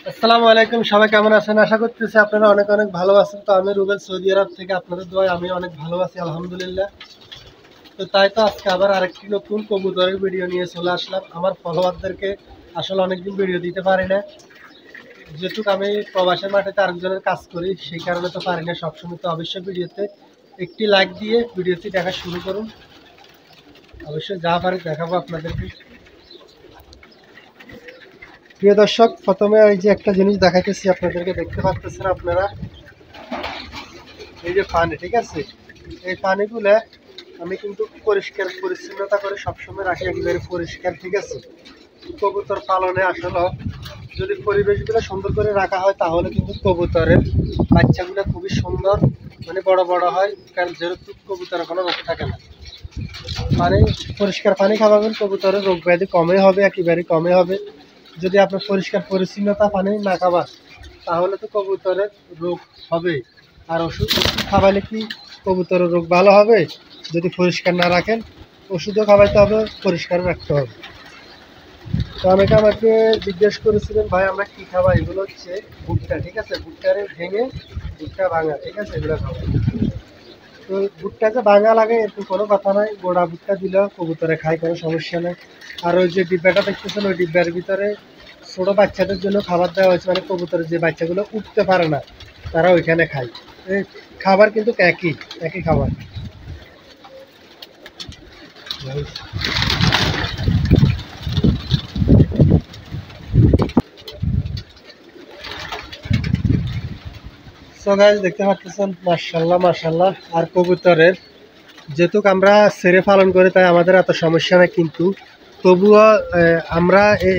আসসালামু আলাইকুম, সবাই কেমন আছেন? আশা করতেছি আপনারা অনেক অনেক ভালো আছেন। তো আমি রুবেল, সৌদি আরব থেকে। আপনাদের দোয়ায় আমি অনেক ভালো আছি, আলহামদুলিল্লাহ। তো তাই তো আজকে আবার আরেকটি নতুন কবুতরের ভিডিও নিয়ে চলে আসলাম। আমার ফলোয়ারদেরকে আসলে অনেকদিন ভিডিও দিতে পারি না, যেহেতু আমি প্রবাসের মাঠেতে আরেকজনের কাজ করি, সেই কারণে তো পারি না সবসময়। তো অবশ্যই ভিডিওতে একটি লাইক দিয়ে ভিডিওটি দেখা শুরু করুন। অবশ্যই যা পারি দেখাবো আপনাদেরকে। প্রিয় দর্শক, প্রথমে এই যে একটা জিনিস দেখাইতেছি আপনাদেরকে, দেখতে পাচ্ছেন আপনারা, এই যে পানি, ঠিক আছে? এই পানিগুলো আমি কিন্তু পরিষ্কার পরিচ্ছন্নতা করে সবসময় রাখি, একেবারে পরিষ্কার, ঠিক আছে? কবুতর পালনে আসলে যদি পরিবেশগুলো সুন্দর করে রাখা হয়, তাহলে কিন্তু কবুতরের বাচ্চাগুলো খুবই সুন্দর, মানে বড় বড় হয়। কারণ যেহেতু কবুতরের কোনো রোগ থাকে না, পানি, পরিষ্কার পানি খাওয়াবেন, কবুতরের রোগ ব্যাধি কমে হবে, একেবারে কমে হবে। যদি আপনার পরিষ্কার পরিচ্ছন্নতা পানি না খাবার, তাহলে তো কবুতরের রোগ হবে। আর ওষুধ খাওয়ালে কি কবুতরের রোগ ভালো হবে? যদি পরিষ্কার না রাখেন, ওষুধও খাওয়াইতে হবে, পরিষ্কার রাখতে হবে। তো অনেকে আমাকে জিজ্ঞেস করেছিলেন, ভাই আমরা কী খাওয়াই? এগুলো হচ্ছে ভুট্টা, ঠিক আছে? ভুট্টারে ভেঙে, ভুট্টা ভাঙা, ঠিক আছে, এগুলো খাওয়াই। তো ভুট্টা যে ভাঙা লাগে এরকম কোনো কথা নয়, গোড়া ভুট্টা দিলেও কবুতরে খায়, কোনো সমস্যা নেই। আর ওই যে ডিব্বাটা দেখতেছেন, ওই ডিব্বার ভিতরে ছোটো বাচ্চাদের জন্য খাবার দেওয়া হয়েছে, মানে কবুতরের যে বাচ্চাগুলো উঠতে পারে না, তারা ওইখানে খায়। এই খাবার কিন্তু একই একই খাবার। সো গাইস, দেখতে পাচ্ছেন, মাশাআল্লাহ মাশাআল্লাহ। আর কবুতরের যেহেতু আমরা ছেড়ে পালন করি, তাই আমাদের এত সমস্যা নেই। কিন্তু তবুও আমরা এই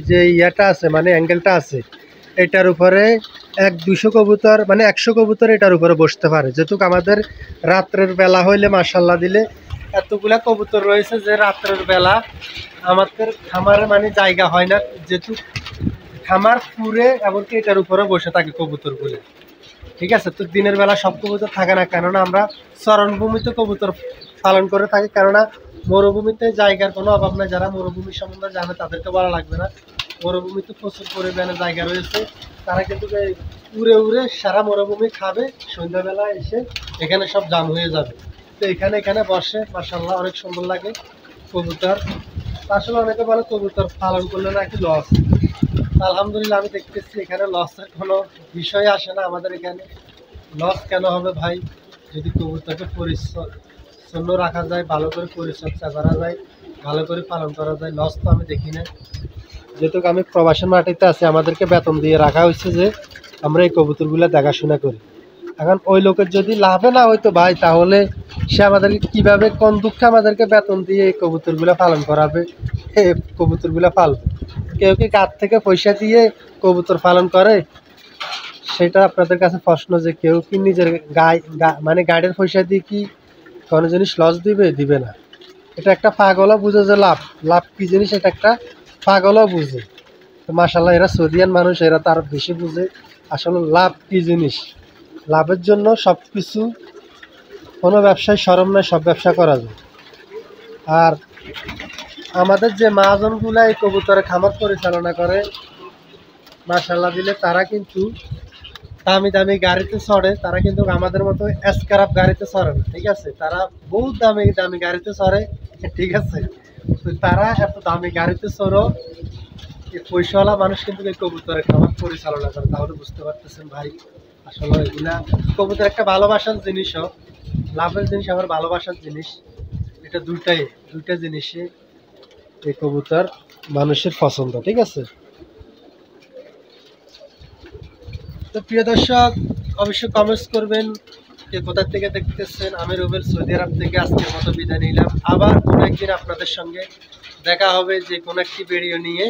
যে ইয়াটা আছে, মানে অ্যাঙ্গেলটা আছে, এটার উপরে 100-200 কবুতর, মানে 100 কবুতর এটার উপরে বসতে পারে। যেহেতু আমাদের রাত্রের বেলা হইলে মাশাআল্লাহ দিলে এতগুলা কবুতর রয়েছে যে রাত্রের বেলা আমাদের খামারে মানে জায়গা হয় না, যেহেতু খামার পুরে এমনকি এটার উপরে বসে থাকে কবুতরগুলো, ঠিক আছে? তো দিনের বেলা সব কবুতর থাকে না, কেননা আমরা চরণভূমিতে কবুতর পালন করে থাকি। কেননা মরুভূমিতে জায়গার কোনো অভাব নাই। যারা মরুভূমি সম্বন্ধে জানে তাদেরকে বলা লাগবে না, মরুভূমিতে প্রচুর পরিমাণে জায়গা রয়েছে। তারা কিন্তু এই উড়ে উড়ে সারা মরুভূমি খাবে, সন্ধ্যাবেলা এসে এখানে সব জাম হয়ে যাবে। তো এখানে বসে, মাশাআল্লাহ অনেক সুন্দর লাগে কবুতর। আসলে অনেকে বলে কবুতর পালন করলে নাকি লস। আলহামদুলিল্লাহ আমি দেখতেছি এখানে লসের কোনো বিষয় আসে না। আমাদের এখানে লস কেন হবে ভাই? যদি কবুতরকে পরিচ্ছন্ন রাখা যায়, ভালো করে পরিচর্যা করা যায়, ভালো করে পালন করা যায়, লস তো আমি দেখি না। যেহেতু আমি প্রবাসের মাটিতে আছি, আমাদেরকে বেতন দিয়ে রাখা হয়েছে যে আমরা এই কবুতরগুলো দেখাশোনা করি। এখন ওই লোকের যদি লাভে না হইতো ভাই, তাহলে সে আমাদেরকে কীভাবে, কোন দুঃখে আমাদেরকে বেতন দিয়ে এই কবুতরগুলো পালন করাবে, এই কবুতরগুলো পালবে? কেউ কি কার থেকে পয়সা দিয়ে কবুতর পালন করে? সেটা আপনাদের কাছে প্রশ্ন, যে কেউ কি নিজের মানে গাড়ির পয়সা দিয়ে কি কোনো জিনিস লস দিবে না। এটা একটা পাগলও বুঝে যে লাভ লাভ কী জিনিস, এটা একটা পাগলও বুঝে। তো মাশাআল্লাহ, এরা সৌদিয়ান মানুষ, এরা তার বেশি বুঝে আসলে লাভ কী জিনিস। লাভের জন্য সব কিছু, কোনো ব্যবসায় শরম নয়, সব ব্যবসা করা যায়। আর আমাদের যে মহাজনগুলা এই কবুতরের খামার পরিচালনা করে, মাশাআল্লাহ দিলে, তারা কিন্তু দামি দামি গাড়িতে চড়ে। তারা কিন্তু আমাদের মতো স্ক্র্যাপ গাড়িতে চড়ে না, ঠিক আছে? তারা বহুত দামি দামি গাড়িতে চড়ে, ঠিক আছে? তো তারা এত দামি গাড়িতে চড়ো, এই পয়সাওয়ালা মানুষ কিন্তু এই কবুতরের খামার পরিচালনা করে। তাহলে বুঝতে পারতেছেন ভাই, আসলে এগুলা কবুতর একটা ভালোবাসার জিনিসও, লাভের জিনিস আবার ভালোবাসার জিনিস। এটা দুইটা জিনিসই এই কবুতর মানুষের পছন্দ, ঠিক আছে? তো প্রিয় দর্শক, অবশ্যই কমেন্টস করবেন কে কোথা থেকে দেখতেছেন। আমি রুবেল, সৌদি আরব থেকে আজকের মতো বিদায় নিলাম। আবার কোনো একদিন আপনাদের সঙ্গে দেখা হবে যে কোনো একটি ভিডিও নিয়ে।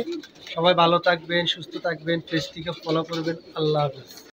সবাই ভালো থাকবেন, সুস্থ থাকবেন, পেজটিকে ফলো করবেন। আল্লাহ হাফেজ।